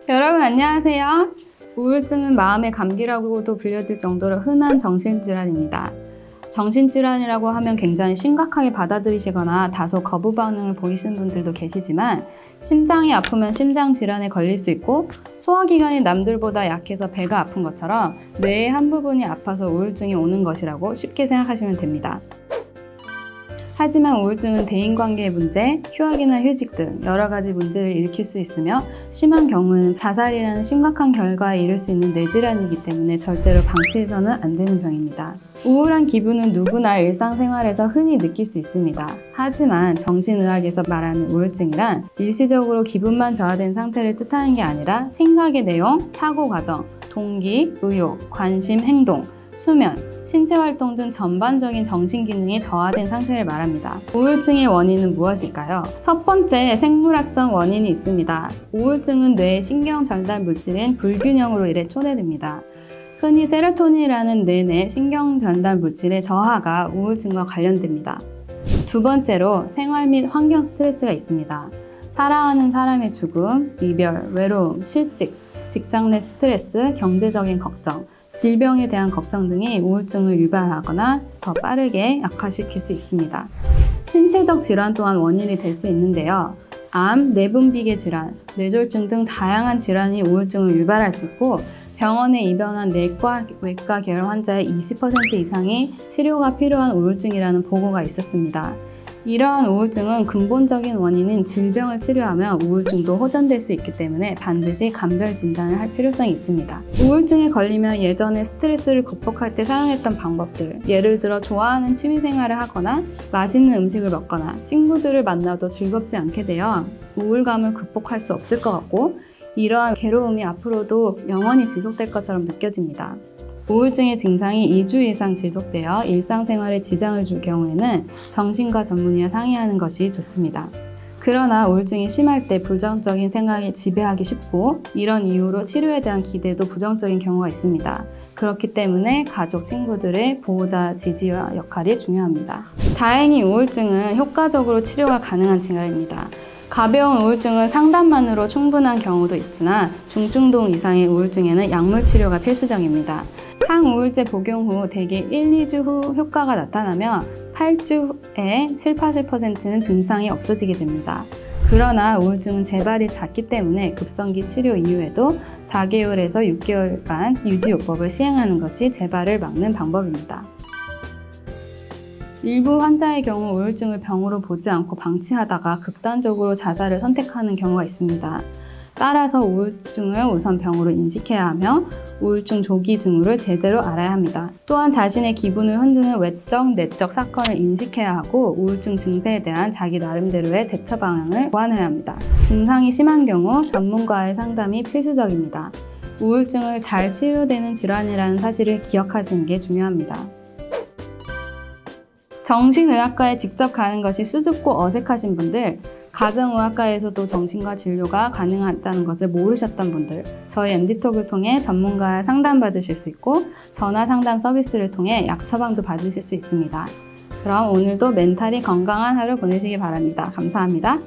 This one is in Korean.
여러분 안녕하세요. 우울증은 마음의 감기라고도 불려질 정도로 흔한 정신질환입니다. 정신질환이라고 하면 굉장히 심각하게 받아들이시거나 다소 거부 반응을 보이시는 분들도 계시지만 심장이 아프면 심장질환에 걸릴 수 있고 소화기관이 남들보다 약해서 배가 아픈 것처럼 뇌의 한 부분이 아파서 우울증이 오는 것이라고 쉽게 생각하시면 됩니다. 하지만 우울증은 대인관계의 문제, 휴학이나 휴직 등 여러 가지 문제를 일으킬 수 있으며 심한 경우에는 자살이라는 심각한 결과에 이를 수 있는 뇌질환이기 때문에 절대로 방치해서는 안 되는 병입니다. 우울한 기분은 누구나 일상생활에서 흔히 느낄 수 있습니다. 하지만 정신의학에서 말하는 우울증이란 일시적으로 기분만 저하된 상태를 뜻하는 게 아니라 생각의 내용, 사고 과정, 동기, 의욕, 관심, 행동, 수면, 신체 활동 등 전반적인 정신 기능이 저하된 상태를 말합니다. 우울증의 원인은 무엇일까요? 첫 번째, 생물학적 원인이 있습니다. 우울증은 뇌의 신경 전달 물질인 불균형으로 인해 초래됩니다. 흔히 세로토닌이라는 뇌 내 신경 전달 물질의 저하가 우울증과 관련됩니다. 두 번째로, 생활 및 환경 스트레스가 있습니다. 사랑하는 사람의 죽음, 이별, 외로움, 실직, 직장 내 스트레스, 경제적인 걱정, 질병에 대한 걱정 등이 우울증을 유발하거나 더 빠르게 악화시킬 수 있습니다. 신체적 질환 또한 원인이 될 수 있는데요. 암, 내분비계 질환, 뇌졸중 등 다양한 질환이 우울증을 유발할 수 있고 병원에 입원한 내과, 외과 계열 환자의 20% 이상이 치료가 필요한 우울증이라는 보고가 있었습니다. 이러한 우울증은 근본적인 원인인 질병을 치료하면 우울증도 호전될 수 있기 때문에 반드시 감별 진단을 할 필요성이 있습니다. 우울증에 걸리면 예전에 스트레스를 극복할 때 사용했던 방법들, 예를 들어 좋아하는 취미생활을 하거나 맛있는 음식을 먹거나 친구들을 만나도 즐겁지 않게 되어 우울감을 극복할 수 없을 것 같고 이러한 괴로움이 앞으로도 영원히 지속될 것처럼 느껴집니다. 우울증의 증상이 2주 이상 지속되어 일상생활에 지장을 줄 경우에는 정신과 전문의와 상의하는 것이 좋습니다. 그러나 우울증이 심할 때 부정적인 생각이 지배하기 쉽고 이런 이유로 치료에 대한 기대도 부정적인 경우가 있습니다. 그렇기 때문에 가족, 친구들의 보호자 지지와 역할이 중요합니다. 다행히 우울증은 효과적으로 치료가 가능한 질환입니다. 가벼운 우울증은 상담만으로 충분한 경우도 있으나 중증도 이상의 우울증에는 약물 치료가 필수적입니다. 항우울제 복용 후 대개 1, 2주 후 효과가 나타나며 8주에 7, 80%는 증상이 없어지게 됩니다. 그러나 우울증은 재발이 잦기 때문에 급성기 치료 이후에도 4개월에서 6개월간 유지요법을 시행하는 것이 재발을 막는 방법입니다. 일부 환자의 경우 우울증을 병으로 보지 않고 방치하다가 극단적으로 자살을 선택하는 경우가 있습니다. 따라서 우울증을 우선 병으로 인식해야 하며 우울증 조기 징후를 제대로 알아야 합니다. 또한 자신의 기분을 흔드는 외적, 내적 사건을 인식해야 하고 우울증 증세에 대한 자기 나름대로의 대처 방향을 고안해야 합니다. 증상이 심한 경우 전문가의 상담이 필수적입니다. 우울증을 잘 치료되는 질환이라는 사실을 기억하시는 게 중요합니다. 정신의학과에 직접 가는 것이 수줍고 어색하신 분들, 가정의학과에서도 정신과 진료가 가능하다는 것을 모르셨던 분들, 저희 MD톡을 통해 전문가와 상담받으실 수 있고 전화 상담 서비스를 통해 약 처방도 받으실 수 있습니다. 그럼 오늘도 멘탈이 건강한 하루 보내시기 바랍니다. 감사합니다.